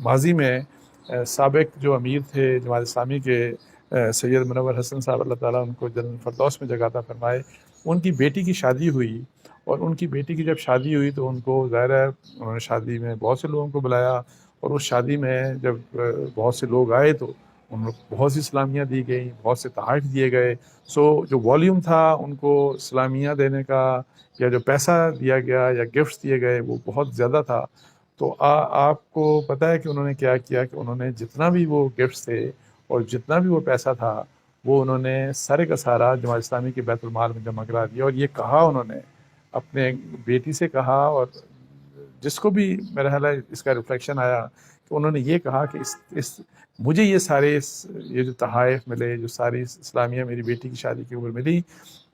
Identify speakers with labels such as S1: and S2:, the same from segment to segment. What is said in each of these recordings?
S1: ماضی میں سابق جو امیر تھے جماعت اسلامی کے سید منور حسن صاحب اللہ تعالیٰ ان کو جنت الفردوس میں جگہ عطا فرمائے، ان کی بیٹی کی شادی ہوئی، اور ان کی بیٹی کی جب شادی ہوئی تو ان کو ظاہر ہے انہوں نے شادی میں بہت سے لوگوں کو بلایا، اور اس شادی میں جب بہت سے لوگ آئے تو ان کو بہت سی سلامیاں دی گئیں، بہت سے تحائف دیے گئے. جو والیوم تھا ان کو سلامیاں دینے کا یا جو پیسہ دیا گیا یا گفٹس دیے گئے وہ بہت زیادہ تھا. تو آپ کو پتہ ہے کہ انہوں نے کیا کیا کہ انہوں نے جتنا بھی وہ گفٹس تھے اور جتنا بھی وہ پیسہ تھا وہ انہوں نے سارے کا سارا جماعت اسلامی کے بیت المال میں جمع کرا دیا. اور یہ کہا انہوں نے اپنے بیٹی سے کہا، اور جس کو بھی میرا خیال ہے اس کا ریفلیکشن آیا کہ انہوں نے یہ کہا کہ مجھے یہ جو تحائف ملے، جو ساری اسلامیہ میری بیٹی کی شادی کے اوپر ملی،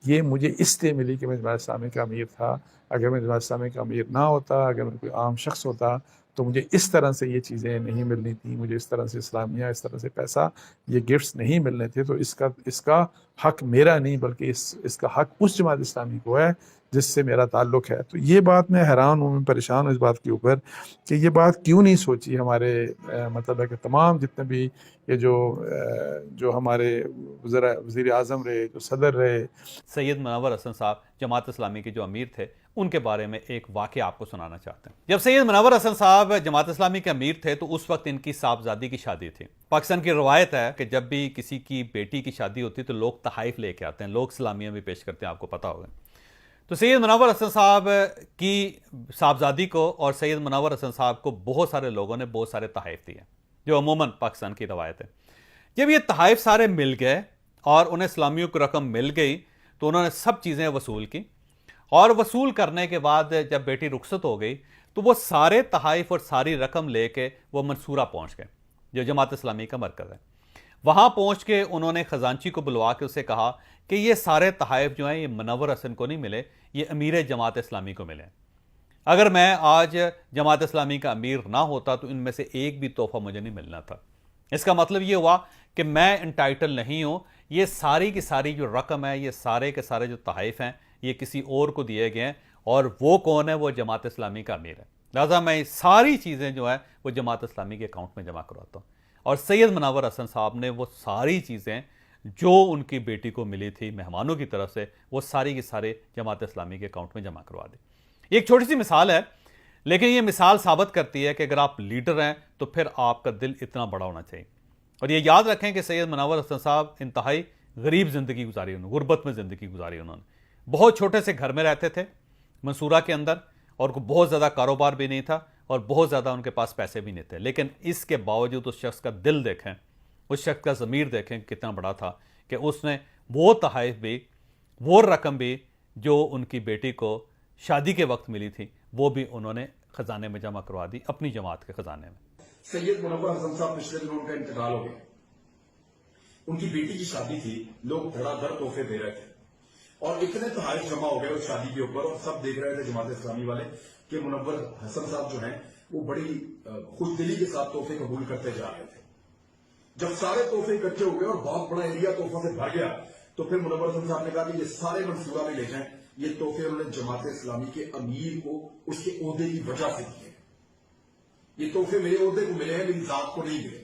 S1: یہ مجھے اس لیے ملی کہ میں جماعت اسلامی کا امیر تھا. اگر میں جماعت اسلامی کا امیر نہ ہوتا، اگر میں کوئی عام شخص ہوتا تو مجھے اس طرح سے یہ چیزیں نہیں ملنی تھیں، مجھے اس طرح سے اسلامیہ، اس طرح سے پیسہ، یہ گفٹس نہیں ملنے تھے. تو اس کا حق میرا نہیں بلکہ اس کا حق اس جماعت اسلامی کو ہے جس سے میرا تعلق ہے. تو یہ بات میں حیران ہوں، میں پریشان ہوں اس بات کے اوپر کہ یہ بات کیوں نہیں سوچی ہمارے مطلب ہے کہ تمام جتنے بھی یہ جو ہمارے وزیر اعظم رہے، جو صدر رہے.
S2: سید منور حسن صاحب جماعت اسلامی کے جو امیر تھے، ان کے بارے میں ایک واقعہ آپ کو سنانا چاہتے ہیں. جب سید منور حسن صاحب جماعت اسلامی کے امیر تھے تو اس وقت ان کی صاحبزادی کی شادی تھی. پاکستان کی روایت ہے کہ جب بھی کسی کی بیٹی کی شادی ہوتی تو لوگ تحائف لے کے آتے ہیں، لوگ سلامیاں بھی پیش کرتے ہیں، آپ کو پتہ ہوگا. تو سید منور حسن صاحب کی صاحبزادی کو اور سید منور حسن صاحب کو بہت سارے لوگوں نے بہت سارے تحائف دیے، جو عموماً پاکستان کی روایت ہے. جب یہ تحائف سارے مل گئے اور انہیں اسلامیوں کی رقم مل گئی تو انہوں نے سب چیزیں وصول کی، اور وصول کرنے کے بعد جب بیٹی رخصت ہو گئی تو وہ سارے تحائف اور ساری رقم لے کے وہ منصورہ پہنچ گئے جو جماعت اسلامی کا مرکز ہے. وہاں پہنچ کے انہوں نے خزانچی کو بلوا کے اسے کہا کہ یہ سارے تحائف جو ہیں یہ منور حسن کو نہیں ملے، یہ امیر جماعت اسلامی کو ملے. اگر میں آج جماعت اسلامی کا امیر نہ ہوتا تو ان میں سے ایک بھی تحفہ مجھے نہیں ملنا تھا. اس کا مطلب یہ ہوا کہ میں انٹائٹل نہیں ہوں، یہ ساری کی ساری جو رقم ہے، یہ سارے کے سارے جو تحائف ہیں یہ کسی اور کو دیے گئے ہیں، اور وہ کون ہے؟ وہ جماعت اسلامی کا امیر ہے. لہٰذا میں ساری چیزیں جو ہیں وہ جماعت اسلامی کے اکاؤنٹ میں جمع کرواتا ہوں. اور سید منور حسن صاحب نے وہ ساری چیزیں جو ان کی بیٹی کو ملی تھی مہمانوں کی طرف سے، وہ ساری کی سارے جماعت اسلامی کے اکاؤنٹ میں جمع کروا دی. یہ ایک چھوٹی سی مثال ہے، لیکن یہ مثال ثابت کرتی ہے کہ اگر آپ لیڈر ہیں تو پھر آپ کا دل اتنا بڑا ہونا چاہیے. اور یہ یاد رکھیں کہ سید منور حسن صاحب انتہائی غریب زندگی گزاری، انہوں نے غربت میں زندگی گزاری. انہوں نے بہت چھوٹے سے گھر میں رہتے تھے منصورہ کے اندر، اور کوئی بہت زیادہ کاروبار بھی نہیں تھا اور بہت زیادہ ان کے پاس پیسے بھی نہیں تھے. لیکن اس کے باوجود اس شخص کا دل دیکھیں، اس شخص کا ضمیر دیکھیں کتنا بڑا تھا کہ اس نے وہ تحائف بھی، وہ رقم بھی جو ان کی بیٹی کو شادی کے وقت ملی تھی، وہ بھی انہوں نے خزانے میں جمع کروا دی، اپنی جماعت کے خزانے میں.
S3: سید منور حسن صاحب پچھلے دنوں ان کا انتقال ہو گیا. ان کی بیٹی کی شادی تھی، لوگ دھڑا دھڑ تحفے دے رہے تھے اور اتنے تحائف جمع ہو گئے اس شادی کے اوپر، اور سب دیکھ رہے تھے جماعت اسلامی والے کہ منور حسن صاحب جو ہیں وہ بڑی خوش دلی کے ساتھ تحفے قبول کرتے جا رہے تھے. جب سارے تحفے اکٹھے ہو گئے اور بہت بڑا ایریا تحفوں سے بھر گیا تو پھر منور حسن صاحب نے کہا کہ یہ سارے منصورہ میں لے جائیں. یہ تحفے انہوں نے جماعت اسلامی کے امیر کو اس کے عہدے کی وجہ سے دیے. یہ تحفے میرے عہدے کو ملے ہیں، میری ذات کو نہیں ملے.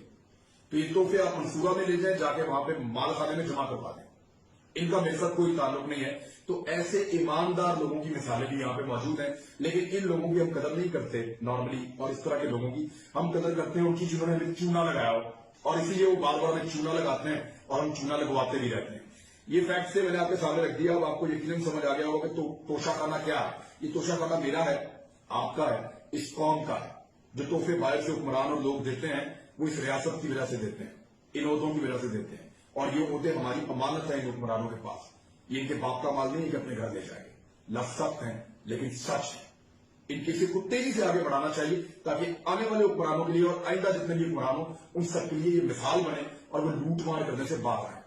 S3: تو یہ تحفے آپ منصورہ میں لے جائیں، جا کے وہاں پہ مال خانے میں جمع کروا دیں. ان کا میرے ساتھ کوئی تعلق نہیں ہے. تو ایسے ایماندار لوگوں کی مثالیں بھی یہاں پہ موجود ہیں، لیکن ان لوگوں کی ہم قدر نہیں کرتے نارملی. اور اس طرح کے لوگوں کی ہم قدر کرتے ہیں ان کی جنہوں نے ہمیں چونا لگایا ہو، اور اسی لیے وہ بار بار ہمیں چونا لگاتے ہیں اور ہم چونا لگواتے بھی رہتے ہیں. یہ فیکٹ سے میں نے آپ کے سامنے رکھ دیا. اب آپ کو یقیناً سمجھ آ گیا ہوگا کہ توشہ خانہ کیا ہے. یہ توشہ خانہ میرا ہے، آپ کا ہے، اس قوم کا ہے. جو تحفے باہر سے حکمران اور لوگ دیتے ہیں وہ اس ریاست کی وجہ سے دیتے ہیں، ان عہدوں کی وجہ سے دیتے ہیں، اور یہ عہدے ہماری امانت ہے ان حکمرانوں کے پاس. یہ ان کے باپ کا مال نہیں کہ اپنے گھر لے جائیں گے. لفظ سخت ہیں لیکن سچ ہے. ان کسی کو تیزی سے آگے بڑھانا چاہیے تاکہ آنے والے حکمرانوں کے لیے اور آئندہ جتنے بھی حکمران ہوں ان سب کے لیے یہ مثال بنے اور وہ لوٹ مار کرنے سے باہر آئیں.